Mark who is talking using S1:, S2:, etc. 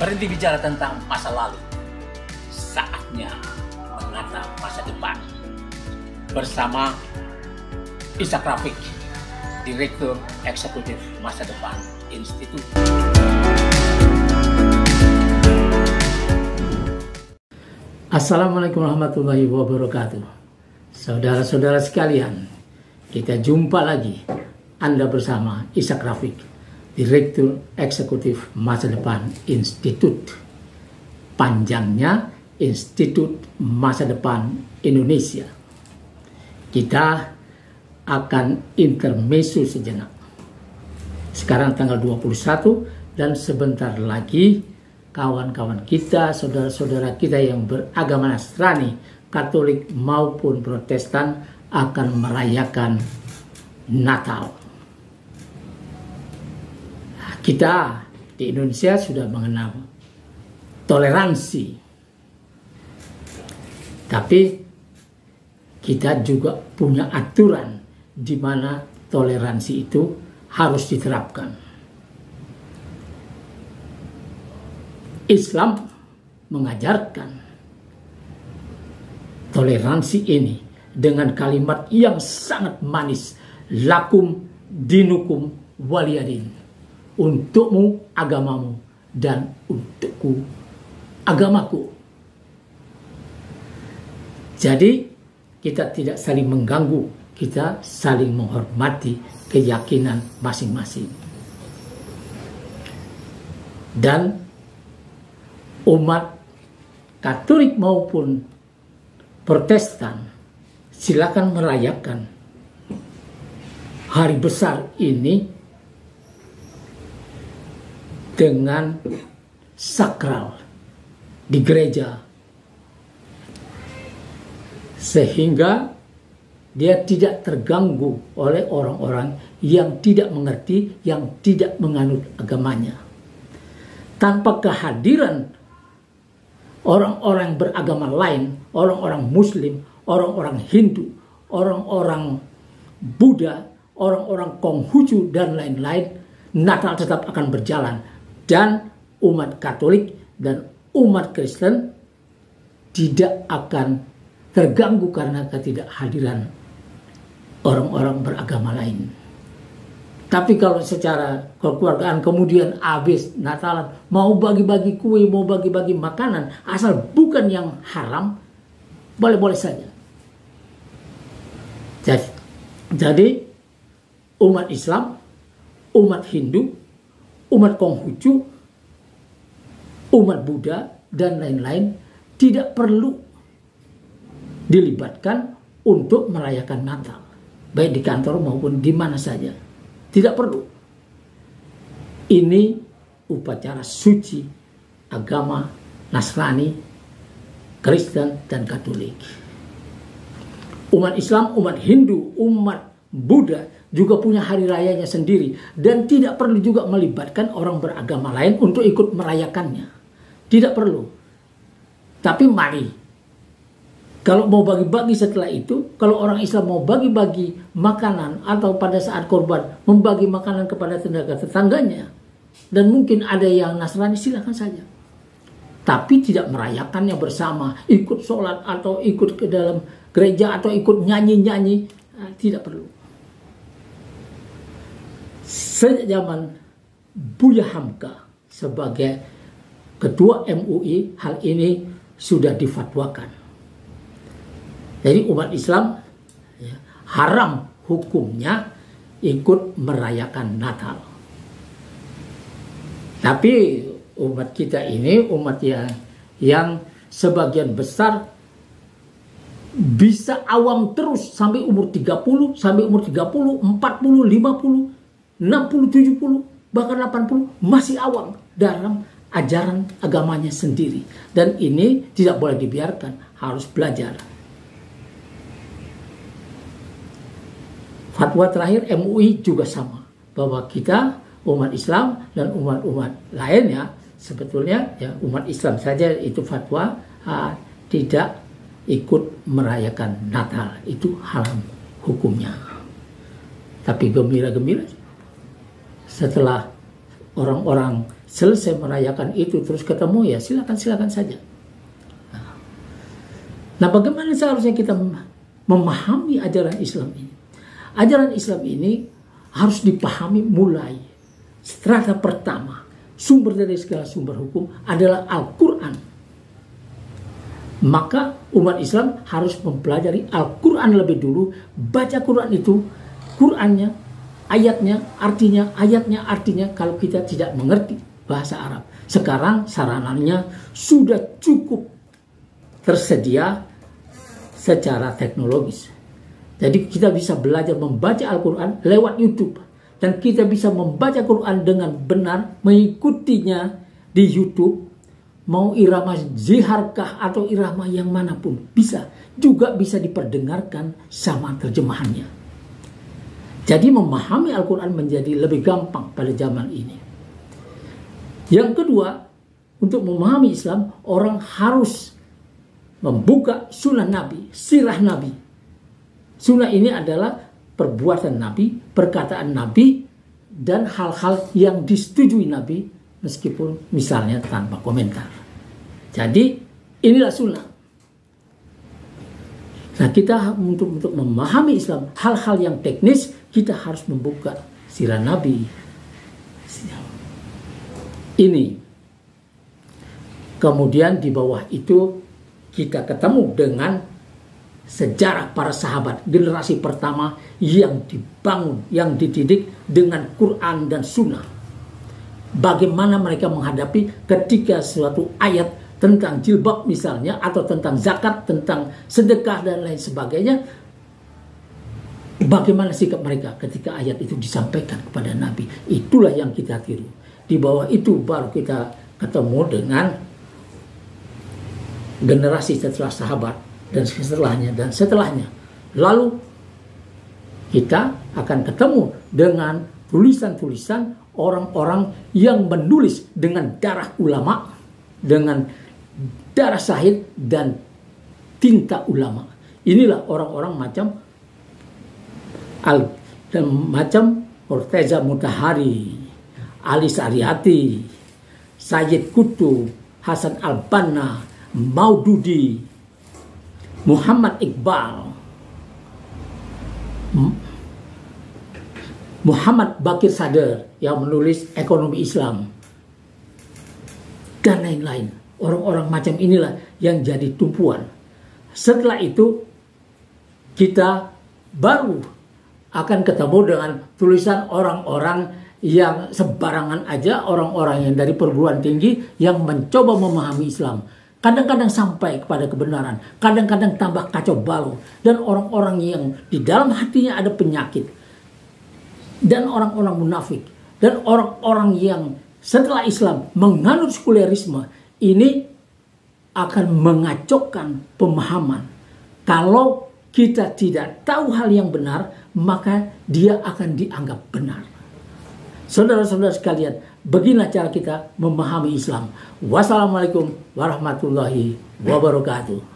S1: Berhenti bicara tentang masa lalu. Saatnya menata masa depan. Bersama Ishak Rafiq, Direktur Eksekutif Masa Depan Institut.
S2: Assalamualaikum warahmatullahi wabarakatuh. Saudara-saudara sekalian, kita jumpa lagi. Anda bersama Ishak Rafiq, Direktur Eksekutif Masa Depan Institut. Panjangnya Institut Masa Depan Indonesia. Kita akan intermezzo sejenak. Sekarang tanggal 21 dan sebentar lagi kawan-kawan kita, saudara-saudara kita yang beragama Nasrani, Katolik maupun Protestan akan merayakan Natal. Kita di Indonesia sudah mengenal toleransi. Tapi kita juga punya aturan di mana toleransi itu harus diterapkan. Islam mengajarkan toleransi ini dengan kalimat yang sangat manis. Lakum dinukum waliyadin. Untukmu agamamu dan untukku agamaku. Jadi kita tidak saling mengganggu, kita saling menghormati keyakinan masing-masing. Dan umat Katolik maupun Protestan silakan merayakan hari besar ini dengan sakral di gereja, sehingga dia tidak terganggu oleh orang-orang yang tidak mengerti, yang tidak menganut agamanya. Tanpa kehadiran orang-orang beragama lain, orang-orang Muslim, orang-orang Hindu, orang-orang Buddha, orang-orang Konghucu dan lain-lain, Natal tetap akan berjalan. Dan umat Katolik dan umat Kristen tidak akan terganggu karena ketidakhadiran orang-orang beragama lain. Tapi kalau secara kekeluargaan kemudian habis Natalan, mau bagi-bagi kue, mau bagi-bagi makanan, asal bukan yang haram, boleh-boleh saja. Jadi umat Islam, umat Hindu, umat Konghucu, umat Buddha, dan lain-lain tidak perlu dilibatkan untuk merayakan Natal. Baik di kantor maupun di mana saja. Tidak perlu. Ini upacara suci agama Nasrani, Kristen, dan Katolik. Umat Islam, umat Hindu, umat Buddha juga punya hari rayanya sendiri dan tidak perlu juga melibatkan orang beragama lain untuk ikut merayakannya. Tidak perlu. Tapi mari, kalau mau bagi-bagi setelah itu, kalau orang Islam mau bagi-bagi makanan atau pada saat korban membagi makanan kepada tetangganya, dan mungkin ada yang Nasrani, silakan saja. Tapi tidak merayakannya bersama, ikut sholat atau ikut ke dalam gereja atau ikut nyanyi-nyanyi, tidak perlu. Sejak zaman Buya Hamka sebagai ketua MUI, hal ini sudah difatwakan. Jadi umat Islam haram hukumnya ikut merayakan Natal. Tapi umat kita ini umat yang sebagian besar bisa awam terus sampai umur 30, sampai umur 30, 40, 50, 60, 70, bahkan 80 masih awam dalam ajaran agamanya sendiri. Dan ini tidak boleh dibiarkan, harus belajar. Fatwa terakhir MUI juga sama, bahwa kita umat Islam dan umat-umat lainnya sebetulnya ya umat Islam saja itu fatwa tidak ikut merayakan Natal, itu haram hukumnya. Tapi gembira-gembira setelah orang-orang selesai merayakan itu terus ketemu, ya silakan saja. Nah, bagaimana seharusnya kita memahami ajaran Islam ini? Ajaran Islam ini harus dipahami mulai strata pertama, sumber dari segala sumber hukum adalah Al-Quran. Maka umat Islam harus mempelajari Al-Quran lebih dulu, baca Quran itu, Qurannya, ayatnya, artinya, kalau kita tidak mengerti bahasa Arab. Sekarang sarananya sudah cukup tersedia secara teknologis. Jadi kita bisa belajar membaca Al-Quran lewat YouTube. Dan kita bisa membaca Quran dengan benar, mengikutinya di YouTube. Mau irama ziharkah atau irama yang manapun bisa. Juga bisa diperdengarkan sama terjemahannya. Jadi memahami Al-Quran menjadi lebih gampang pada zaman ini. Yang kedua, untuk memahami Islam, orang harus membuka sunnah Nabi, sirah Nabi. Sunnah ini adalah perbuatan Nabi, perkataan Nabi, dan hal-hal yang disetujui Nabi, meskipun misalnya tanpa komentar. Jadi inilah sunnah. Nah, kita untuk memahami Islam, hal-hal yang teknis, kita harus membuka sirah Nabi. Ini. Kemudian di bawah itu kita ketemu dengan sejarah para sahabat, generasi pertama yang dibangun, yang dididik dengan Quran dan Sunnah. Bagaimana mereka menghadapi ketika suatu ayat tentang jilbab misalnya, atau tentang zakat, tentang sedekah dan lain sebagainya. Bagaimana sikap mereka ketika ayat itu disampaikan kepada Nabi. Itulah yang kita tiru. Di bawah itu baru kita ketemu dengan generasi setelah sahabat dan setelahnya. Lalu kita akan ketemu dengan tulisan-tulisan orang-orang yang menulis dengan darah ulama, dengan darah syahid dan tinta ulama. Inilah orang-orang macam Murtaza Mutahari, Ali Syariati, Sayyid Qutb, Hasan al-Banna, Maududi, Muhammad Iqbal, Muhammad Bakir Sadr yang menulis ekonomi Islam, dan lain-lain. Orang-orang macam inilah yang jadi tumpuan. Setelah itu kita baru akan ketemu dengan tulisan orang-orang yang sembarangan aja, orang-orang yang dari perguruan tinggi yang mencoba memahami Islam. Kadang-kadang sampai kepada kebenaran, kadang-kadang tambah kacau balau. Dan orang-orang yang di dalam hatinya ada penyakit. Dan orang-orang munafik. Dan orang-orang yang setelah Islam menganut sekulerisme. Ini akan mengacaukan pemahaman. Kalau kita tidak tahu hal yang benar, maka dia akan dianggap benar. Saudara-saudara sekalian, beginilah cara kita memahami Islam. Wassalamualaikum warahmatullahi wabarakatuh.